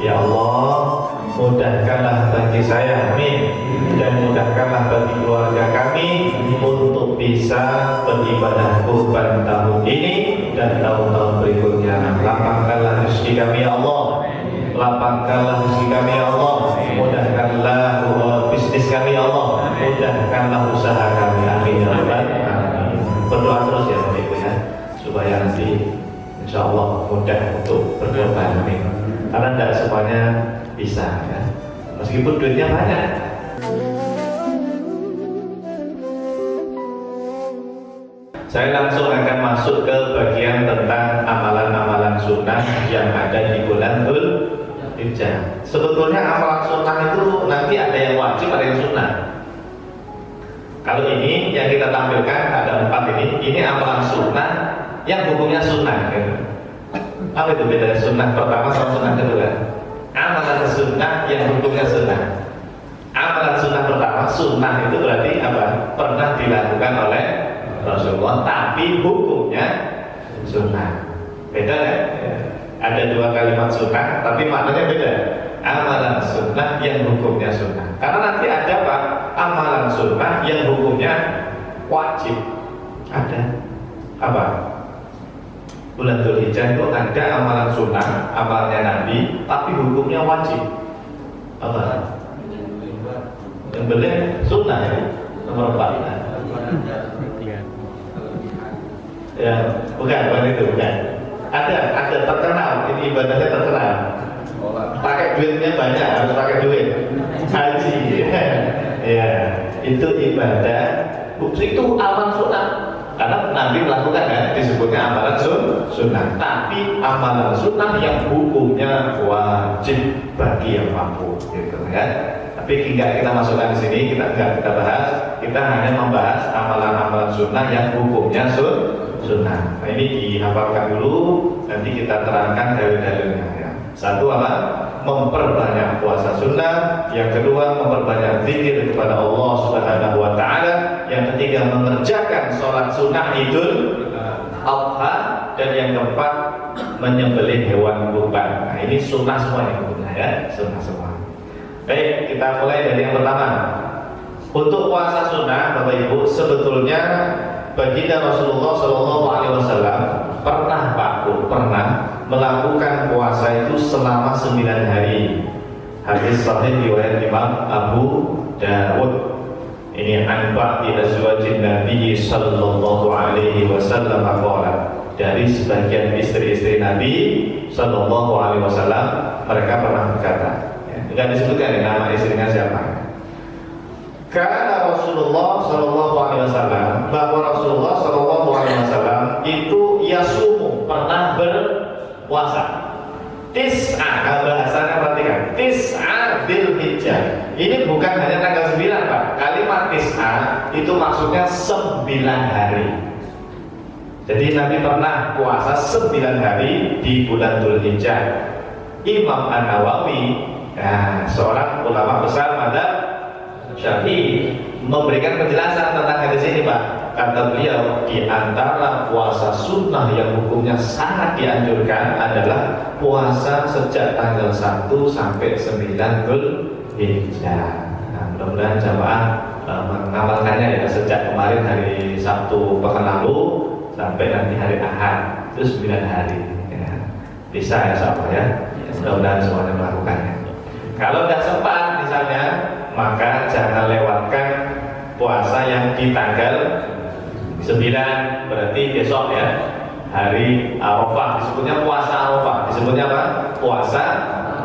Ya Allah, mudahkanlah bagi saya, amin, dan mudahkanlah bagi keluarga kami untuk bisa beribadah kurban tahun ini dan tahun-tahun berikutnya. Lapangkanlah rezeki kami ya Allah, lapangkanlah rezeki kami ya Allah, mudahkanlah bisnis kami ya Allah, mudahkanlah usaha kami, amin ya rabbal alamin. Berdoa terus ya Bapak Ibu ya, supaya nanti insya Allah mudah untuk berkorban, amin. Karena tidak semuanya bisa ya, meskipun duitnya banyak. Saya langsung akan masuk ke bagian tentang amalan-amalan sunnah yang ada di bulan Dzulhijjah. Sebetulnya amalan sunnah itu nanti ada yang wajib, ada yang sunnah. Kalau ini yang kita tampilkan ada 4 ini amalan sunnah yang hukumnya sunnah ya. Apa itu bedanya sunnah pertama sama sunnah kedua? Amalan sunnah yang hukumnya sunnah. Amalan sunnah pertama, sunnah itu berarti apa? Pernah dilakukan oleh Rasulullah, tapi hukumnya sunnah. Beda kan? Ada 2 kalimat sunnah, tapi maknanya beda. Amalan sunnah yang hukumnya sunnah. Karena nanti ada apa? Amalan sunnah yang hukumnya wajib. Ada apa? Bulan Dzulhijjah itu ada amalan sunnah, amalnya Nabi, tapi hukumnya wajib. Apa? Yang boleh sunnah ya, nomor 4. Ya, bukan itu, bukan. Ada terkenal, ini ibadahnya terkenal. Pakai duitnya banyak, harus pakai duit. Haji, ya, itu ibadah. Itu amal sunnah. Karena Nabi melakukan kan, disebutnya amalan sunnah. Tapi amalan sunnah yang hukumnya wajib bagi yang mampu, gitu kan. Tapi hingga kita masukkan di sini, kita bahas. Kita hanya membahas amalan-amalan sunnah yang hukumnya sunnah. Nah ini dihafalkan dulu, nanti kita terangkan dalil-dalilnya ya. Satu apa? Memperbanyak puasa sunnah. Yang kedua, memperbanyak zikir kepada Allah Subhanahu wa ta'ala. Yang ketiga, mengerjakan sholat sunnah Idul Adha. Dan yang keempat, menyembelih hewan kurban. Nah ini sunnah semua ini hukumnya ya, sunnah semua. Baik, kita mulai dari yang pertama. Untuk puasa sunnah, Bapak Ibu, sebetulnya baginda Rasulullah SAW pernah melakukan puasa itu selama 9 hari. Hadis sahih riwayat Imam Abu Dawud. Ini an ba'di azwajin Nabi sallallahu alaihi wasallam qala. Dari sebagian istri-istri Nabi sallallahu alaihi wasallam, mereka pernah berkata, ya, enggak disebutkan nama istrinya siapa. Karena Rasulullah sallallahu alaihi wasallam, bahwa Rasulullah sallallahu alaihi wasallam itu yasumu, pernah berpuasa. Tis'a, bahasanya perhatikan, Tis'a Dzulhijjah. Ini bukan hanya tanggal 9 Pak. Kalimat Tis'a itu maksudnya 9 hari. Jadi Nabi pernah puasa 9 hari di bulan Dzulhijjah. Imam An-Nawawi, seorang ulama besar madzhab Syafi'i, memberikan penjelasan tentang hadis ini Pak. Kata beliau, di antara puasa sunnah yang hukumnya sangat dianjurkan adalah puasa sejak tanggal 1 sampai 9 Dzulhijjah. Nah, mudah-mudahan jamaah mengamalkannya ya, sejak kemarin hari Sabtu pekan lalu sampai nanti hari Ahad, itu 9 hari ya. Bisa ya sahabat ya, mudah-mudahan semuanya melakukannya. Kalau tidak sempat misalnya, maka jangan lewatkan puasa yang di tanggal 9, berarti besok ya, hari Arafah. Disebutnya puasa Arafah. Disebutnya apa? Puasa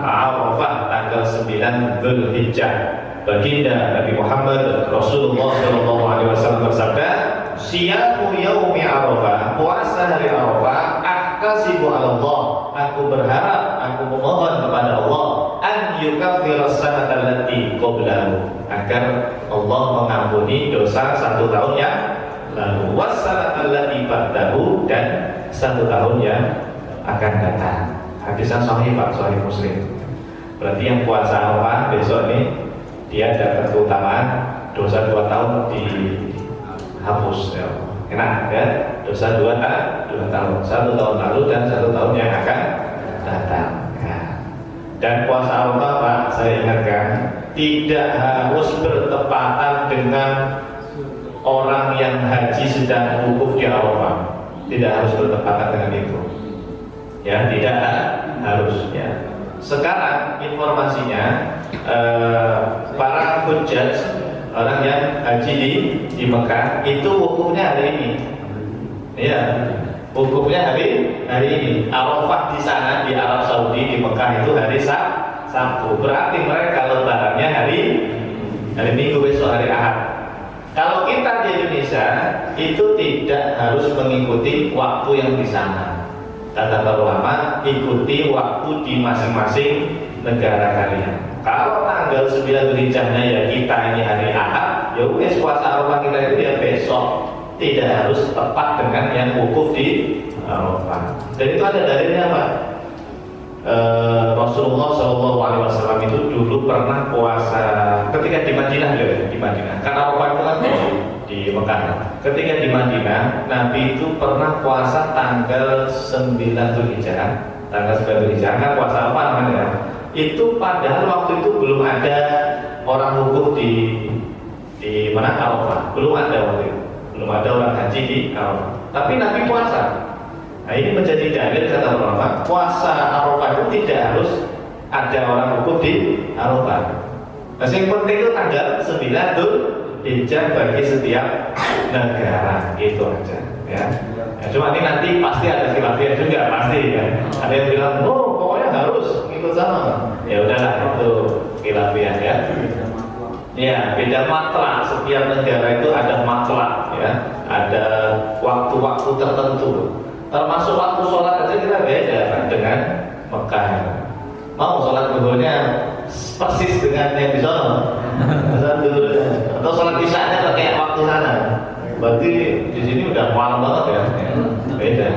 Arafah tanggal 9 Dzulhijjah. Baginda Nabi Muhammad Rasulullah SAW bersabda, "Siyamu yaumi Arafah, puasa hari Arafah, ahtasibu 'ala Allah, aku berharap, aku memohon kepada Allah, an yukaffiras sanata allati qablahu, agar Allah mengampuni dosa 1 tahun yang lalu, wassanata allati ba'dahu, dan 1 tahun yang akan datang." Hadisnya sahih Pak, sahih Muslim. Berarti yang puasa Arafah besok ini dia dapat keutamaan dosa 2 tahun dihapus ya. Enak ya, dosa 2 tahun, 1 tahun lalu dan 1 tahun yang akan datang ya. Dan puasa Arafah, Pak, saya ingatkan, tidak harus bertepatan dengan orang yang haji sedang wukuf di Arafah. Tidak harus bertepatan dengan itu. Ya, tidak harus ya. Sekarang informasinya para hujjaj, orang yang haji di Mekah itu wukufnya hari ini. Ya, wukufnya hari ini. Arafah di sana di Arab Saudi di Mekah itu hari Sabtu. Berarti mereka lebarannya hari Minggu, besok hari Ahad. Kalau kita di Indonesia itu tidak harus mengikuti waktu yang di sana. Kata para ulama, ikuti waktu di masing-masing negara kalian. Kalau tanggal 9 Dzulhijjahnya ya kita ini hari Ahad, ya wes puasa Arafah kita itu ya besok. Tidak harus tepat dengan yang wukuf di Arafah. Dan itu ada dalilnya, Pak. Rasulullah SAW itu dulu pernah puasa ketika di Madinah, ya, di Madinah. Karena Arafah itu kan di Mekah. Ketika di Madinah, Nabi itu pernah puasa tanggal 9 Dzulhijjah. Tanggal 9 Dzulhijjah, kan puasa apa namanya? Itu padahal waktu itu belum ada orang wukuf di mana Arafah. Belum ada waktu itu. Belum ada orang haji di Arafah. Tapi Nabi puasa. Nah, ini menjadi dalil kata ulama, puasa Arafah itu tidak harus ada orang wukuf di Arafah. Nah, yang penting itu tanggal 9 Dzulhijjah bagi setiap negara, itu aja ya. Cuma ini nanti pasti ada khilafiyah juga, pasti ya. Ada yang bilang, oh pokoknya harus ikut sama. Ya udahlah, itu khilafiyah ya. Ya, beda matlak. Setiap negara itu ada matlak ya, ada waktu-waktu tertentu. Termasuk waktu sholat aja kita beda kan dengan Mekah. Mau sholat zuhurnya persis dengan yang di sana, atau sholat isya-nya kayak waktu sana. Berarti di sini udah malam banget ya. Beda.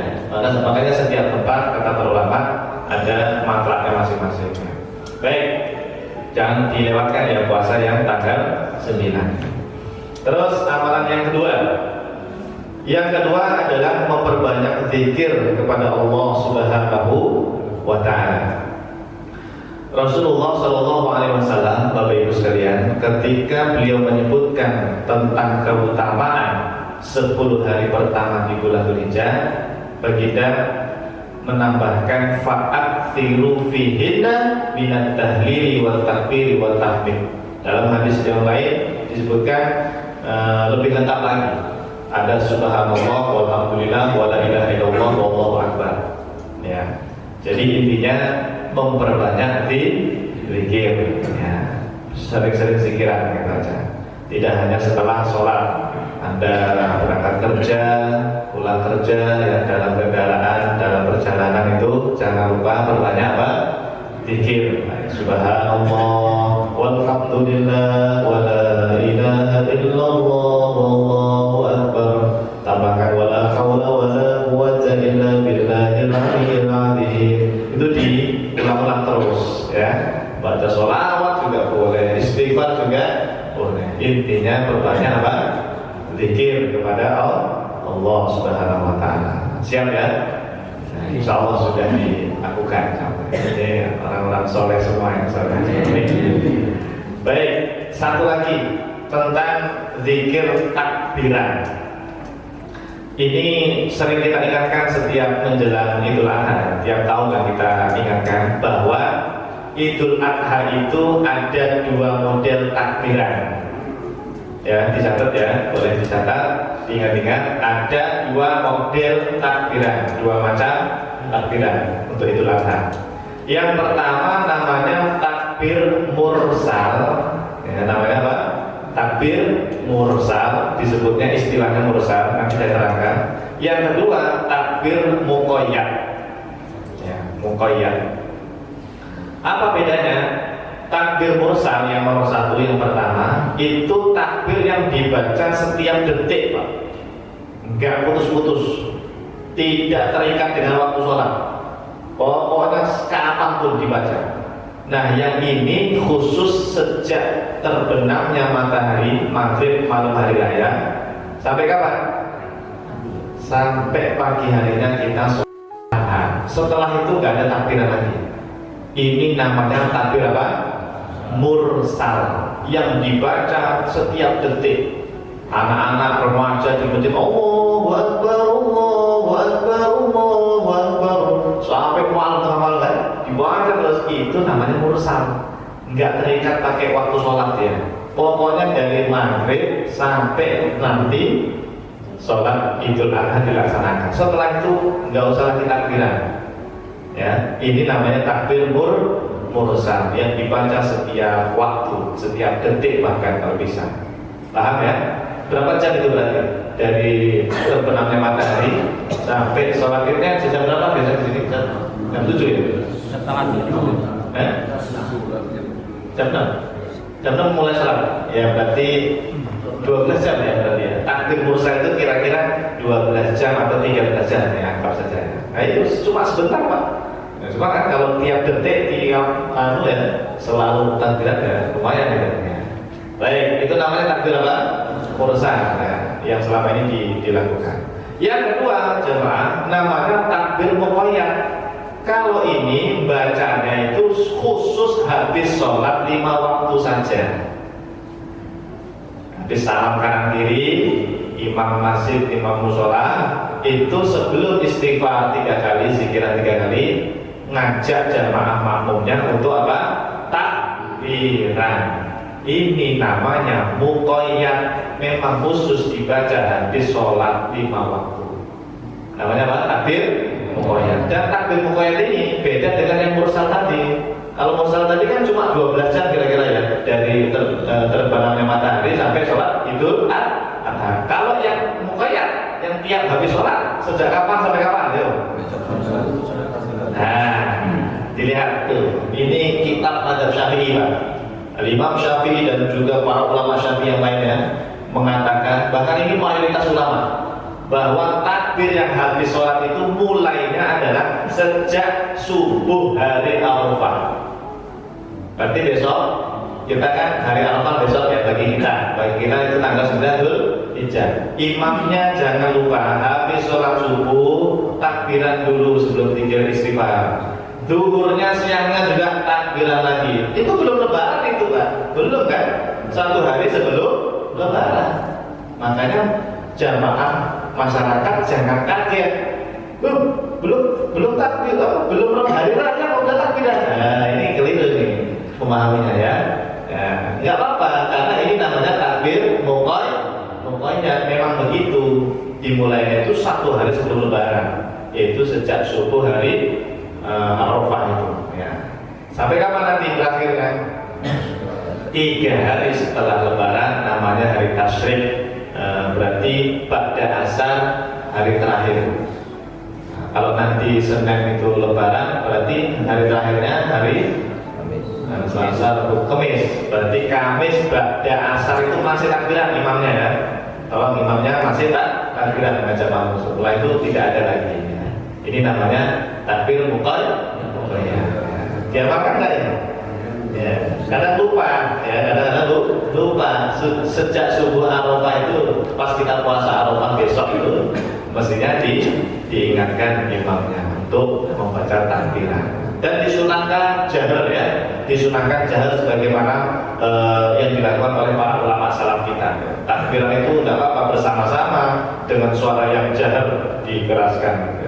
Makanya setiap tempat kata para ulama ada matlaknya masing-masing. Baik, jangan dilewatkan ya puasa yang tanggal 9. Terus amalan yang kedua. Yang kedua adalah memperbanyak zikir kepada Allah Subhanahu wa Ta'ala. Rasulullah SAW, Bapak Ibu sekalian, ketika beliau menyebutkan tentang keutamaan 10 hari pertama di bulan Dzulhijjah, baginda menambahkan fa'akthiru fihinna minat tahlili wal takbiri wal tahmid. Dalam hadis yang lain disebutkan lebih lengkap lagi. Ada subhanallah walhamdulillah wala ilaha illallah wallahu akbar. Ya. Jadi intinya memperbanyak zikir ya. Sering-sering zikiran gitu aja. Tidak hanya setelah sholat. Anda berangkat kerja, pulang kerja ya, dalam kendaraan, dalam perjalanan itu jangan lupa berbanyak apa? Zikir. Subhanallah walhamdulillah wala ilaha illallah wallahu akbar. Tambahkan wala haula wala quwwata illa billahil aliyyil azim. Itu diulang-ulang terus ya. Baca sholawat juga boleh, istighfar juga boleh. Intinya berbanyak apa? Zikir kepada Allah Subhanahu wa Ta'ala. Siap ya? Nah, insya Allah sudah dilakukan. Ini orang-orang soleh semua yang soleh. Baik, satu lagi tentang zikir takbiran. Ini sering kita ingatkan setiap menjelang Idul Adha. Tiap tahun kan kita ingatkan bahwa Idul Adha itu ada 2 model takbiran. Ya, dicatat ya, boleh dicatat, diingat-ingat. Ada 2 model takbiran, 2 macam takbiran untuk Idul Adha. Yang pertama namanya takbir mursal. Ya, namanya apa? Takbir mursal, disebutnya istilahnya mursal, nanti saya terangkan. Yang kedua takbir muqayyad. Ya, muqayyad. Apa bedanya? Takbir mursal yang nomor 1 yang pertama itu takbir yang dibaca setiap detik, Pak. Enggak putus-putus, tidak terikat dengan waktu sholat. Pokoknya kapanpun dibaca. Nah, yang ini khusus sejak terbenamnya matahari maghrib malam hari raya sampai kapan? Sampai pagi harinya kita sholat. Setelah itu nggak ada takbiran lagi. Ini namanya takbir apa? Mursal, yang dibaca setiap detik. Anak-anak remaja di masjid Allahu Akbar, Allahu Akbar, Allahu Akbar, sampai malam kan dibaca terus. Itu namanya mursal, nggak terikat pakai waktu sholat ya. Pokoknya dari maghrib sampai nanti sholat Idul Adha dilaksanakan. Setelah itu nggak usah lagi takbiran ya. Ini namanya takbir mursal, yang dibaca setiap waktu, setiap detik bahkan kalau bisa. Paham ya? Berapa jam itu berarti? Dari terbenamnya matahari sampai sholat Idnya jam berapa biasa di sini? Jam 7 ya? Jam 6? Jam 6 mulai sholat? Ya berarti 12 jam ya berarti ya. Takbir mursal itu kira-kira 12 jam atau 13 jam ya, anggap saja. Nah itu cuma sebentar Pak. Nah, cuma kan kalau tiap detik, tiap ya selalu takbiran ya lumayan ya. Baik, itu namanya takbir apa? Mursal ya, yang selama ini dilakukan. Yang kedua jemaah, namanya takbir muqayyad. Kalau ini bacanya itu khusus habis sholat 5 waktu saja. Habis salam kanan kiri, imam masjid, imam musola, itu sebelum istighfar 3 kali, zikiran 3 kali, ngajak jamaah makmumnya untuk apa? Takbiran. Ini namanya muqayyad, memang khusus dibaca habis sholat 5 waktu. Namanya apa? Takbir muqayyad. Dan takbir muqayyad ini beda dengan yang mursal tadi. Kalau mursal tadi kan cuma 12 jam kira-kira ya, dari terbenamnya matahari sampai sholat Idul Adha. Kalau yang muqayyad, yang tiap habis sholat, sejak kapan sampai kapan? Yuk. Nah, dilihat tuh. Ini kitab Madzhab Syafi'i Pak. Imam Syafi'i dan juga para ulama Syafi'i yang lainnya mengatakan, bahkan ini mayoritas ulama, bahwa takbir yang habis sholat itu mulainya adalah sejak subuh hari Arafah. Berarti besok kita kan hari Arafah besok ya bagi kita itu tanggal 9 Dzulhijjah. Imamnya jangan lupa habis sholat subuh takbiran dulu sebelum tidur istighfar. Duhurnya siangnya juga takbiran lagi. Itu belum lebaran itu Pak, belum kan? 1 hari sebelum lebaran. Makanya jamaah masyarakat jangan kaget. Belum takbir, belum hari raya udah takbiran. Nah ini keliru nih memahaminya ya. Nggak apa-apa karena ini namanya takbir muqayyad. Memang begitu. Dimulainya itu 1 hari sebelum lebaran, yaitu sejak subuh hari Arafah itu ya. Sampai kapan nanti berakhir kan? 3 hari setelah lebaran, namanya hari tasyrik, berarti ba'da asar hari terakhir. Kalau nanti Senin itu lebaran, berarti hari terakhirnya hari Selasa, Rabu, Kamis. Berarti Kamis ba'da asar itu masih takbiran imamnya ya. Kalau imamnya masih takbiran ngajak makmum, setelah itu tidak ada lagi ya. Ini namanya takbir muqayyad. Dia makan nggak ya? Ya, kadang lupa, ya kadang-kadang lupa. Sejak subuh Arafah itu, pas kita puasa Arafah besok itu, mestinya diingatkan imamnya untuk membaca takbiran. Dan disunahkan jahar ya, disunahkan jahar sebagaimana yang dilakukan oleh para ulama salaf kita. Takbiran itu tidak apa-apa bersama-sama dengan suara yang jahar dikeraskan.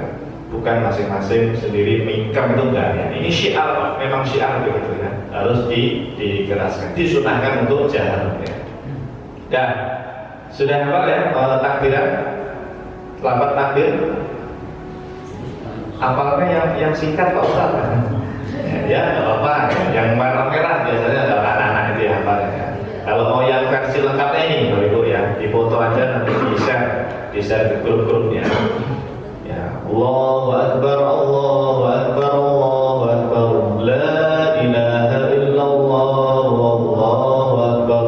Bukan masing-masing sendiri mingkem itu enggak ya. Ini syiar Pak, memang syiar begitu ya. Harus dikeraskan, disunahkan untuk jahar ya. Dan sudah apa ya takbiran? Selamat takbir. Apalagi yang singkat Pak Ustaz. Ya enggak apa-apa. Yang merah-merah biasanya adalah anak-anak itu ya apa ya. Kalau mau yang versi lengkapnya ini Bapak Ibu ya, difoto aja nanti di share di grup-grupnya. Allahu Akbar, Allahu Akbar, Allahu Akbar, la ilaha illallah, Allahu Akbar,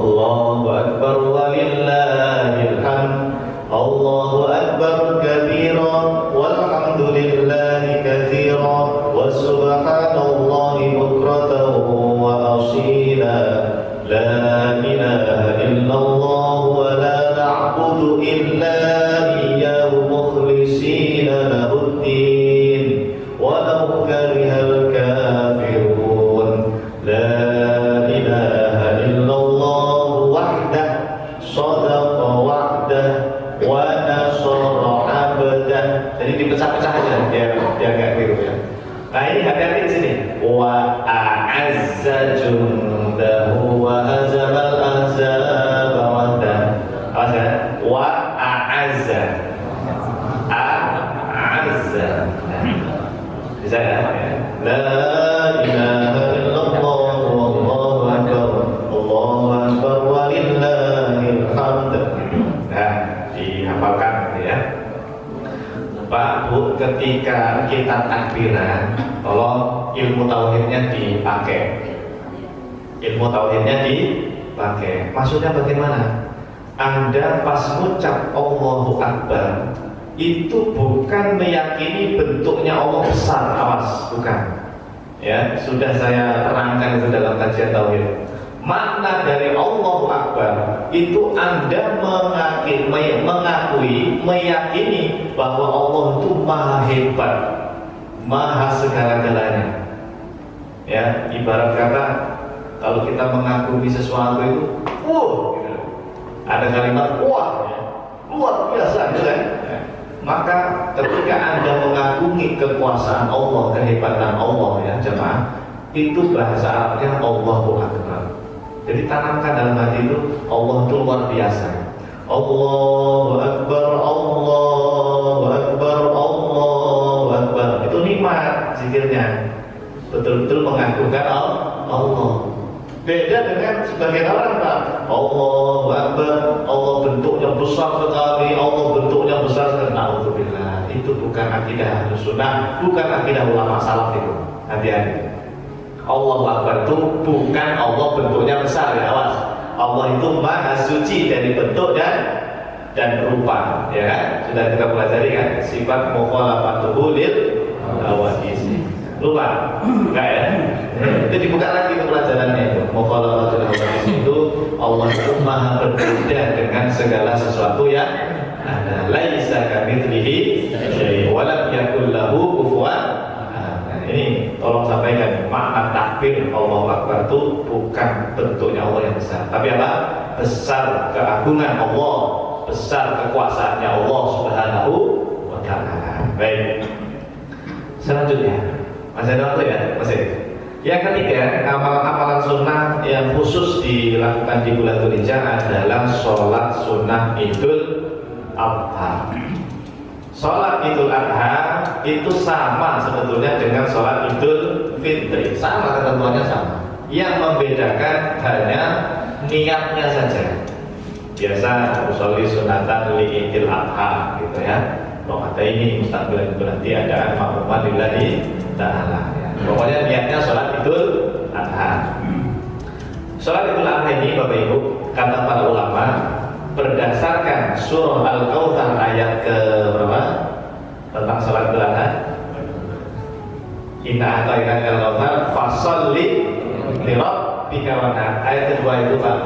Allahu Akbar, walillahil hamd, Allahu Akbar kabira, walhamdulillahi katsira, wa subhanallahi bukratan wa asila, la ilaha illallah, wa la na'budu illa wa a'azza jundahu wa hazamal ahzaba wahdah. Awas ya, wa a'azza bisa ya? La ilaha illallah wallahu akbar Allahu akbar walillahil hamd. Nah, dihafalkan ya. Pak Bu, ketika kita takbiran, tolong ilmu tauhidnya dipakai. Ilmu tauhidnya dipakai. Maksudnya bagaimana? Anda pas mengucap Allahu Akbar itu bukan meyakini bentuknya Allah besar, awas, bukan. Ya, sudah saya terangkan itu dalam kajian tauhid. Makna dari Allahu Akbar itu Anda mengakui, meyakini bahwa Allah itu maha hebat, maha segala-galanya. Ya, ibarat kata kalau kita mengakui sesuatu itu, gitu. Ada kalimat wah, ya. Luar biasa, gitu kan? Ya. Maka ketika Anda mengagumi kekuasaan Allah, kehebatan Allah, ya jemaah, itu bahasa Arabnya Allahu Akbar. Jadi tanamkan dalam hati itu Allah itu luar biasa. Allahu Akbar, Allahu Akbar, Allahu Akbar. Itu nikmat zikirnya. Betul-betul mengagungkan Allah. Beda dengan sebagian orang, Pak. Allahu Akbar, Allah bentuknya besar sekali, Allah bentuknya besar sekali. Alhamdulillah, itu bukan akidah Ahlussunnah, bukan akidah ulama salaf itu. Hati-hati. Allah Akbar itu bukan Allah bentuknya besar, ya awas. Allah itu maha suci dari bentuk dan rupa, ya kan? Sudah kita pelajari kan sifat mukhalafatuhu lil hawadits. Lupa? Enggak ya? Itu dibuka lagi pelajarannya itu. Mukhalafatuhu lil hawadits itu Allah itu maha berbeda dengan segala sesuatu yang ada. Laisa kamitslihi syai'un wa lam yakul lahu kufuwan. Ini tolong sampaikan makna takbir Allahu Akbar itu bukan bentuknya Allah yang besar, tapi apa? Besar keagungan Allah, besar kekuasaannya Allah Subhanahu wa Ta'ala. Baik. Selanjutnya, masih ada waktu ya? Masih. Yang ketiga, amalan-amalan sunnah yang khusus dilakukan di bulan Dzulhijjah adalah sholat sunnah Idul Adha. Sholat Idul Adha itu sama sebetulnya dengan sholat Idul Fitri, sama, ketentuannya sama. Yang membedakan hanya niatnya saja. Biasa usolli sunatan li Idul Adha gitu ya. Rokata ini mustaqbilan berarti ada makmuman lillahi ta'ala ya. Pokoknya niatnya sholat Idul Adha. Sholat Idul Adha ini Bapak Ibu, kata para ulama, berdasarkan surah Al-Kautsar ayat ke berapa tentang salat Idul Adha. Inna a'tainakal kautsar fasholli li rabbika wanhar. Ayat kedua itu Pak.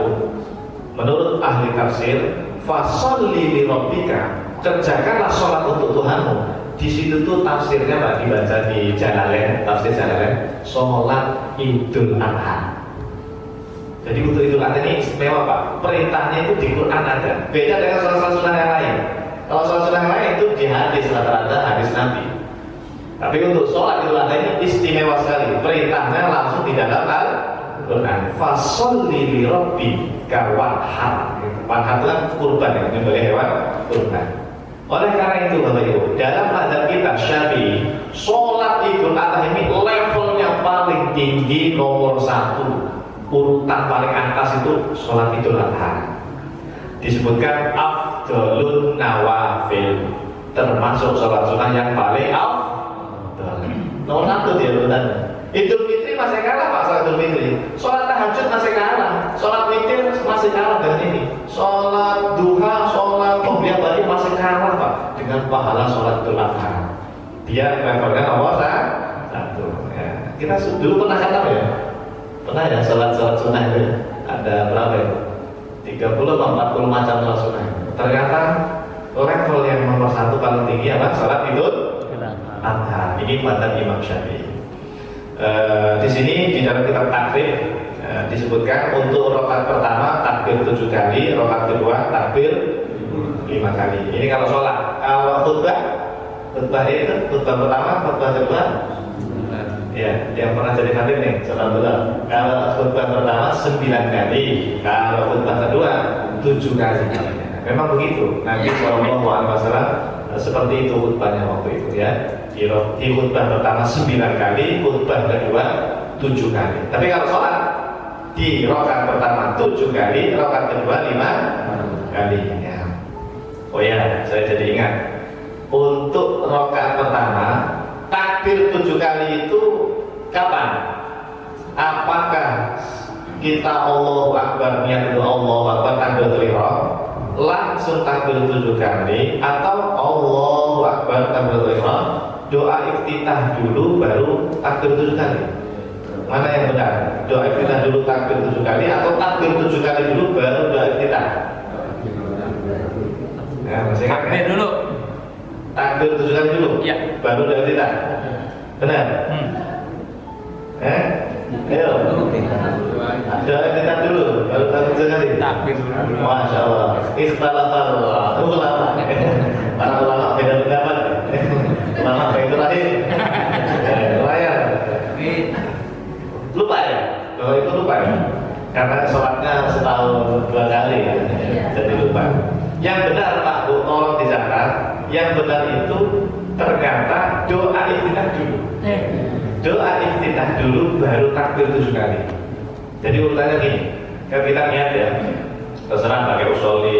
Menurut ahli tafsir, fasholli li rabbika, kerjakanlah salat untuk Tuhanmu. Di situ tuh tafsirnya Pak dibaca di Jalalain, tafsir Jalalain, salat Idul Adha. Jadi untuk Idul Adha ini istimewa Pak. Perintahnya itu di Quran ada. Beda dengan sholat sunnah yang lain. Kalau sholat sunnah yang lain itu di hadis, rata-rata hadis Nabi. Tapi untuk sholat Idul Adha ini istimewa sekali. Perintahnya langsung di dalam Al-Quran. Fasholli li rabbika wanhar. Wanhar itu kan kurban, ya, menyembelih hewan kurban. Oleh karena itu Bapak Ibu, dalam mazhab kita Syafi'i, sholat Idul Adha ini levelnya paling tinggi, nomor 1. Urutan paling atas itu sholat Idul Adha. Disebutkan afdhalun nawafil, termasuk sholat sunnah yang paling afdhal. Nomor 1 dia urutannya. Idul Fitri masih kalah Pak, sholat Idul Fitri. Sholat tahajud masih kalah. Sholat witir masih kalah dengan ini. Sholat duha, sholat qobliyah tadi masih kalah Pak dengan pahala sholat Idul Adha. Dia levelnya nomor 1. Ya. Kita dulu pernah kata ya. Pernah ya sholat sunnah itu ada berapa ya? 30-40 macam sholat sunnah. Ternyata level yang nomor 1 paling tinggi apa? Sholat Idul Adha. Ini mazhab Imam Syafi'i. Di sini di dalam kitab takbir disebutkan untuk rakaat pertama takbir 7 kali, rakaat kedua takbir 5 kali. Ini kalau sholat. Kalau khutbah itu khutbah pertama, khutbah kedua Ya, yang pernah jadi khatib nih, alhamdulillah. Kalau khutbah pertama 9 kali, kalau khutbah kedua 7 kali. Memang begitu. Nabi Shallallahu Alaihi Wasallam seperti itu khutbahnya waktu itu ya. Di khutbah pertama 9 kali, khutbah kedua 7 kali. Tapi kalau sholat di rakaat pertama 7 kali, rakaat kedua 5 kali. Ya. Oh ya, saya jadi ingat. Untuk rakaat pertama takbir 7 kali itu kapan? Apakah kita Allahu Akbar, niat itu Allahu Akbar takbiratul ihram, langsung takbir 7 kali, atau Allahu Akbar takbiratul ihram, doa iftitah dulu baru takbir 7 kali? Mana yang benar? Doa iftitah dulu takbir 7 kali, atau takbir 7 kali dulu baru doa iftitah? Ya, masih ingat kan? Dulu. Takbir 7 kali dulu, ya. Baru doa iftitah. Benar? Ayo. Doa iftitah dulu, baru takbir 7 kali. Takbir dulu. Masya Allah. Istilahul ulama. Para ulama beda pendapat. Ulama itu lahir. Layar. Lupa ya? Kalau itu lupa ya? Karena sholatnya setahun 2 kali ya. Jadi lupa. Yang benar Pak Bu, tolong dicatat. Yang benar itu ternyata doa iftitah dulu. Doa iftitah dulu baru takbir 7 kali. Jadi urutannya gini. Kan kita niat ya. Terserah pakai usul di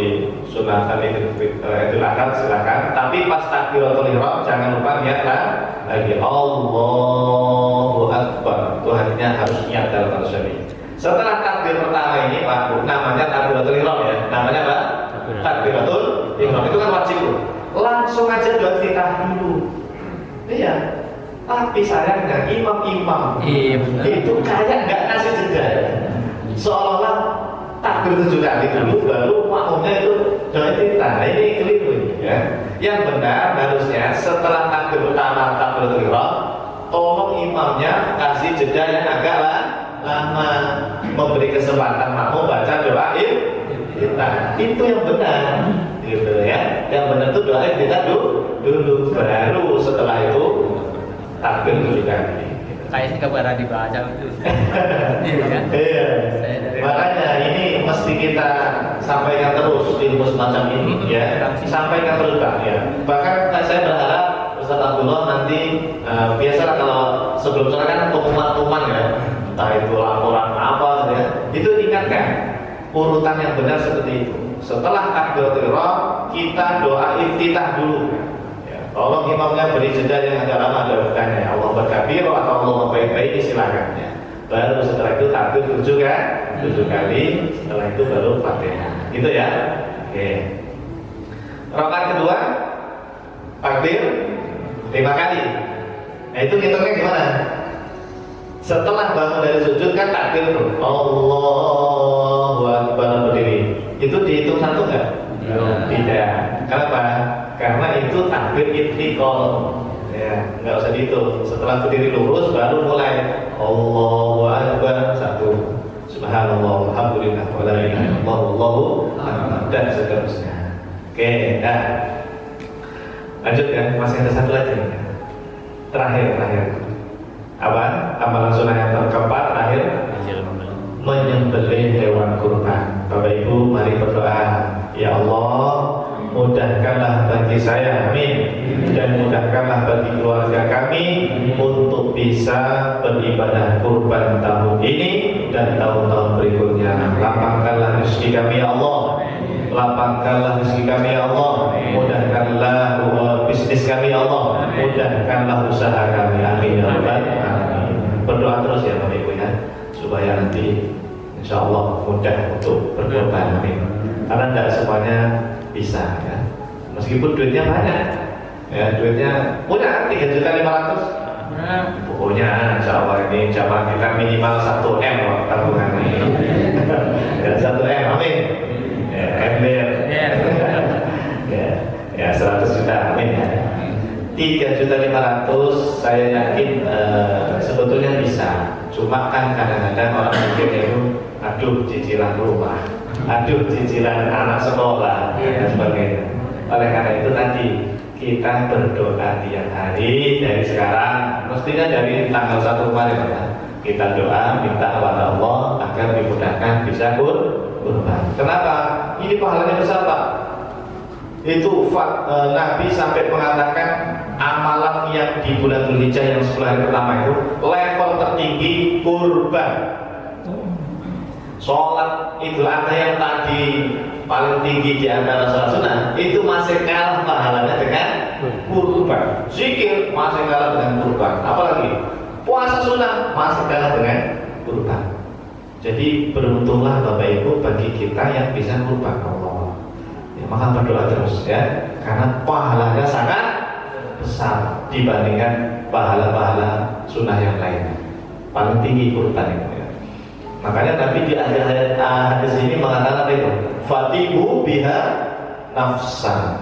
sunnah itu akan silakan. Tapi pas takbiratul ihram jangan lupa niatlah lagi Allahu Akbar. Itu artinya harus niat dalam syariat. Setelah takbir pertama ini Pak Bu, namanya takbiratul ihram ya. Namanya apa? Takbiratul ihram. Itu kan wajib Bu. Langsung aja doa iftitah dulu. Iya. Tapi sayangnya imam-imam itu kayak nggak ngasih jeda. Seolah-olah takbir 7 kali dulu baru makmumnya itu doa iftitah. Nah, ini keliru ya. Yang benar harusnya setelah takbir pertama takbiratul ihram, tolong imamnya kasih jeda yang agak lama, memberi kesempatan makmum baca doa iftitah. Itu yang benar. Gitu ya. Yang benar itu doa iftitah dulu baru setelah itu takbir 7 kali. Kayak nggak pernah dibaca itu. Iya. Makanya ini mesti kita sampaikan terus ilmu semacam ini ya. Sampaikan terus Pak ya. Bahkan saya berharap Ustaz Abdullah nanti biasalah kalau sebelum sholat kan pengumuman ya. Entah itu laporan apa ya. Itu ingatkan urutan yang benar seperti itu. Setelah takbiratul ihram kita doa iftitah dulu. Tolong imamnya beri jeda yang agak lama ada bertanya Allah berkabir atau Allah baik-baik silakan ya. Baru setelah itu takbir 7 kali, setelah itu baru Fatihah. Gitu ya. Oke. Rakaat kedua takbir 5 kali. Nah itu hitungnya gimana? Setelah bangun dari sujud kan takbir tuh Allahu Akbar berdiri. Itu dihitung satu enggak? Tidak. Kenapa? Karena itu takbir intikal, ya nggak usah dihitung. Setelah berdiri lurus baru mulai Allahu Akbar 1, Subhanallah, Alhamdulillah, wala ilaha illallah, Allahu Akbar dan seterusnya. Oke, nah lanjut ya, masih ada satu lagi nih. Terakhir. Apa? Amalan sunnah yang keempat terakhir menyembelih hewan kurban. Bapak Ibu mari berdoa. Ya Allah, mudahkanlah bagi saya, amin, dan mudahkanlah bagi keluarga kami untuk bisa beribadah kurban tahun ini dan tahun-tahun berikutnya. Lapangkanlah rezeki kami ya Allah, lapangkanlah rezeki kami ya Allah, mudahkanlah bisnis kami ya Allah, mudahkanlah usaha kami, amin ya rabbal alamin. Berdoa terus ya Bapak Ibu ya, supaya nanti insya Allah mudah untuk berkorban, amin. Karena tidak semuanya bisa ya. Meskipun duitnya banyak ya, duitnya punya 3.500.000 pokoknya insya Allah ini jamaah kita minimal 1 M tabungannya ya 1 M, amin ya, MBR ya 100 juta, amin ya. 3.500.000 saya yakin sebetulnya bisa. Cuma kan kadang-kadang orang mikir itu aduh cicilan rumah, aduh cicilan anak sekolah dan sebagainya. Oleh karena itu tadi kita berdoa tiap hari dari sekarang, mestinya dari tanggal 1 kemarin ya. Kita doa minta kepada Allah agar dimudahkan bisa kurban. Kenapa? Ini pahalanya besar Pak. Itu Nabi sampai mengatakan amalan yang di bulan Dzulhijjah yang 10 hari pertama itu level tertinggi kurban. Sholat Idul Adha yang tadi paling tinggi di antara sholat sunnah itu masih kalah pahalanya dengan kurban. Zikir masih kalah dengan kurban. Apalagi puasa sunnah masih kalah dengan kurban. Jadi beruntunglah Bapak Ibu bagi kita yang bisa kurban Allah. Ya, maka berdoa terus ya, karena pahalanya sangat besar dibandingkan pahala-pahala sunnah yang lain. Paling tinggi kurban itu ya. Makanya Nabi di akhir hadis ini mengatakan apa itu? Fatihu biha nafsan.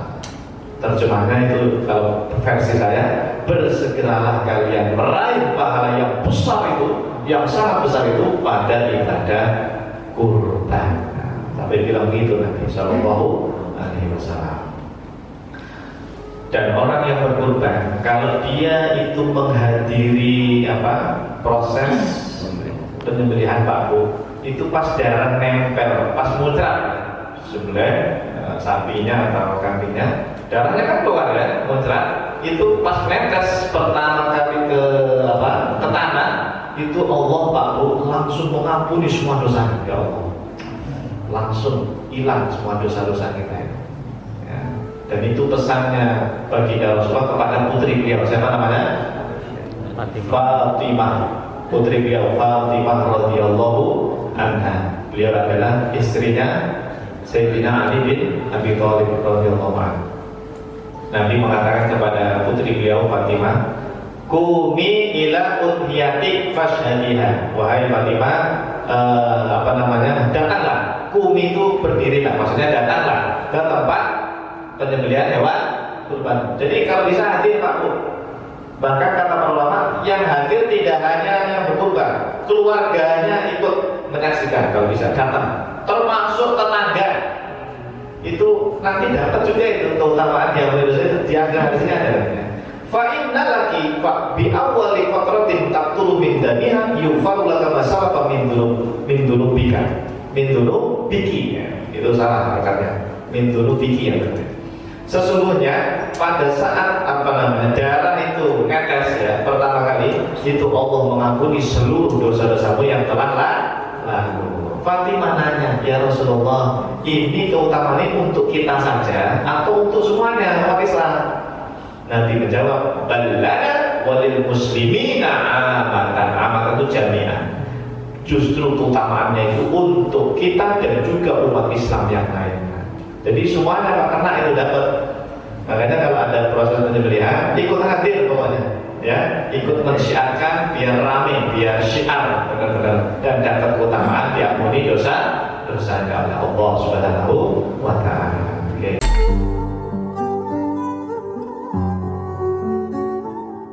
Terjemahnya itu kalau versi saya, bersegeralah kalian meraih pahala yang besar itu, yang sangat besar itu pada ibadah kurban. Sampai bilang gitu Nabi Sallallahu Alaihi Wasallam. Dan orang yang berkurban, kalau dia itu menghadiri proses penyembelihan paku, itu pas darah nempel, pas muncrat sebelah sapinya atau kambingnya, darahnya kan keluar ya, muncrat. Itu pas netes pertama kali ke tanah, itu Allah Pak Bu langsung mengampuni semua dosa ya Allah, langsung hilang semua dosa-dosa kita ya. Dan itu pesannya bagi Rasulullah kepada putri beliau, siapa namanya? Fatimah. Putri beliau Fatimah radhiyallahu anha. Beliau adalah istrinya Sayyidina Ali bin Abi Thalib radhiyallahu anhu. Nabi mengatakan kepada putri beliau Fatimah, "Qumi ila udhiyati fashhadiha." Wahai Fatimah, datanglah. Qumi itu berdirilah, maksudnya datanglah ke tempat penyembelihan hewan kurban. Jadi kalau bisa hadir Pak Bu. Bahkan kata para ulama, yang hadir tidak hanya yang berkurban, keluarganya ikut menyaksikan kalau bisa datang, termasuk tetangga. Itu nanti dapat juga itu keutamaan yang itu di akhir hadisnya ada. Fa inna laki fa bi awwali qatratin taqtulu min damiha yufaru laka masalafa min biki. Itu salah hakikatnya. Min biki ya berarti. Sesungguhnya pada saat darah itu netes ya pertama kali, itu Allah mengampuni seluruh dosa-dosamu yang telah lalu. Fatimah nanya, ya Rasulullah, ini keutamaan ini untuk kita saja atau untuk semuanya umat Islam? Nabi menjawab, balana walil muslimina amatan itu jami'an. Justru keutamaannya itu untuk kita dan juga umat Islam yang lainnya. Jadi semuanya kena itu dapat. Makanya kalau ada proses penyembelihan, ikut hadir pokoknya, ya, ikut mensyiarkan biar rame, biar syiar benar-benar dan dapat keutamaan diampuni dosanya oleh Allah Subhanahu